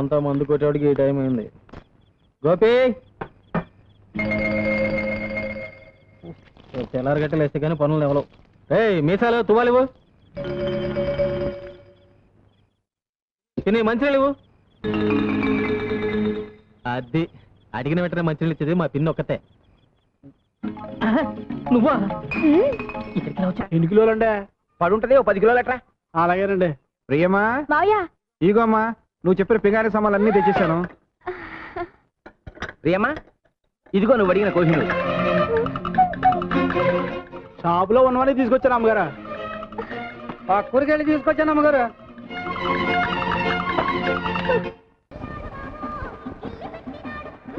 రోజంతా మందు కొట్టేవాడికి ఈ టైం అయింది. గోపి తెల్లారి గట్టలు వేస్తే కానీ పనులు ఎవరు. మీసాలు తువ్వాలివు, తిని మంచినీళ్ళు ఇవ్వు. అది అడిగిన వెంటనే మంచినీళ్ళు ఇచ్చేది మా పిన్ని ఒక్కతే. నువ్వా? ఎన్ని కిలోలండి? పడుంటది 10 కిలోలు ఎట్రా. అలాగేనండి. ప్రియమా, ఇగోమ్మా నువ్వు చెప్పిన పింగారి సామాన్లు అన్ని తెచ్చేసాను. ప్రియమ్మా, ఇదిగో నువ్వు అడిగిన కోహినూరు. షాపులో ఉన్నవాడిని తీసుకొచ్చాను అమ్మగారు. కూరగాయలు తీసుకొచ్చాను అమ్మగారు.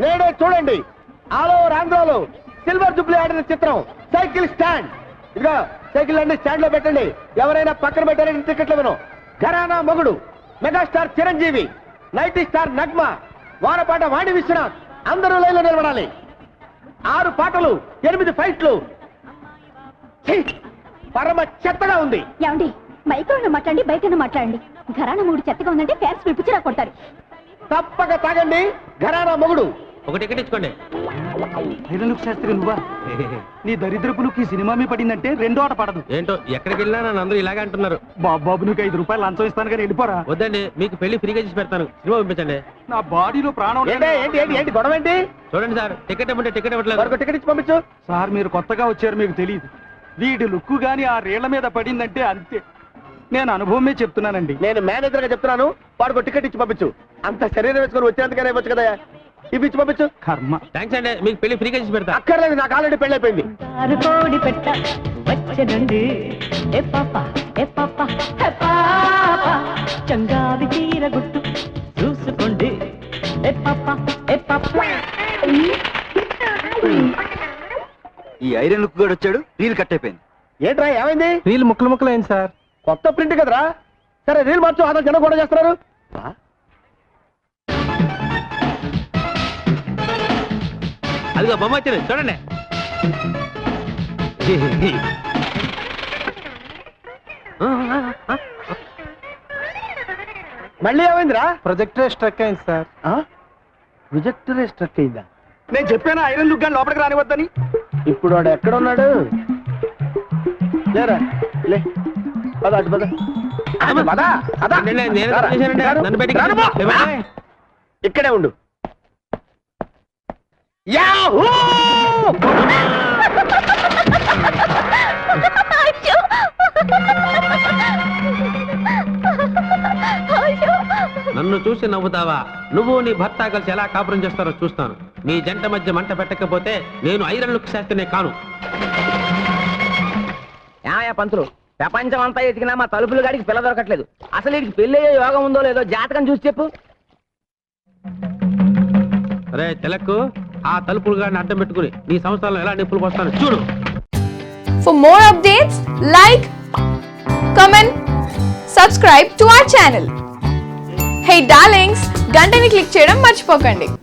నేడే చూడండి, ఆల్ ఓవర్ ఆంధ్రాలో సిల్వర్ జూబ్లీ ఆడిన చిత్రం సైకిల్ స్టాండ్. ఇదిగో సైకిల్ అన్ని స్టాండ్ లో పెట్టండి. ఎవరైనా పక్కన పెట్టారని టికెట్లు విను. Gharana Mogudu megastar Chiranjeevi, night star Nagma, వారపాట వాణి విశ్వనాథ్ అందరూ లైన్లో నిలబడాలి. 6 పాటలు, 8 ఫైట్లు. పరమ చెత్తగా ఉంది. ఏమండి, మైక్రోలో మాట్లాడండి, బయటనే మాట్లాడండి. ఘరానా మూడు చెత్తగా ఉందంటే ఫ్యాన్స్ పిలిపించిరా కొడతారు. తప్పక తాగండి. ఘరానా మొగుడు. ఒక టికెట్ ఇచ్చుకోండి. శాస్త్రి నువ్వా? నీ దరిద్రపులకు ఈ సినిమా మీ పడిందంటే రెండో ఆట పడదు. ఏంటో ఎక్కడికి వెళ్ళినా నన్ను అందరూ ఇలాగే అంటున్నారు. బాబు నీకు 5 రూపాయలు లంచం ఇస్తాను కానీ వెళ్ళిపోరా. వద్దండి, మీకు పెళ్లి ఫ్రీగా చేసి పెడతాను. సినిమా పంపించండి. నా బాడీలో ప్రాణం. ఏంటి గొడవ ఏంటి? చూడండి సార్, టికెట్ ఇవ్వండి. టికెట్ ఇవ్వట్లేదు. టికెట్ ఇచ్చి పంపించు. సార్ మీరు కొత్తగా వచ్చారు, మీకు తెలియదు. వీడి లుక్కు గాని ఆ రేళ్ల మీద పడిందంటే అంతే. నేను అనుభవమే చెప్తున్నానండి. నేను మేనేజర్ గా చెప్తున్నాను, వాడికి టికెట్ ఇచ్చి పంపించు. అంత శరీరం వేసుకొని వచ్చేందుకనే వచ్చు కదా, ఇవి ఇచ్చి పంపించు. కర్మ. థ్యాంక్స్ అండి, మీకు పెళ్లి ఫ్రీగా చేసి పెడతా. అక్కర్లేదు, నాకు ఆల్రెడీ పెళ్లి అయిపోయింది. చంగావి తీర గుట్టు చూసుకోండి. ఈ ఐరన్ లుక్ కూడా వచ్చాడు, రీల్ కట్ అయిపోయింది. ఏంట్రా ఏమైంది? రీల్ ముక్కలు ముక్కలు అయింది సార్. కొత్త ప్రింట్ కదరా. సరే రీల్ మార్చు, అతను జనం కూడా చేస్తున్నారు. అదిగో బొమ్మ వచ్చింది చూడండి. మళ్ళీ ఏమైందిరా? ప్రొజెక్టర్ స్ట్రక్ అయింది సార్. ప్రొజెక్టరే స్ట్రక్ అయిందా? నేను చెప్పాను ఐరన్ లుక్ గాని లోపలికి రానివద్దని. ఇప్పుడు వాడు ఎక్కడ ఉన్నాడు? లేరా లే, పద అటు పద. ఇక్కడే ఉండు. యాహూ! నన్ను చూసి నవ్వుతావా? నువ్వు నీ భర్త కలిసి ఎలా కాపురం చేస్తారో చూస్తాను. మీ జంట మధ్య మంట పెట్టకపోతే నేను ఐరన్ లుక్ శాస్త్రినే కాను. పంతులు, ప్రపంచం అంతా ఎతికినా మా తలుపులు గాడికి పిల్ల దొరకట్లేదు. అసలు వీడికి పెళ్లి అయ్యే యోగం ఉందో లేదో జాతకం చూసి చెప్పు. అరే తిలక్కు, ఆ తలుపులు గాడిని అడ్డం పెట్టుకుని నీ సంవత్సరాలు ఎలా నిప్పులు పోస్తాను చూడు. For more updates, like, comment, subscribe to our channel. Hey darlings, గంటని click చేయడం మర్చిపోకండి.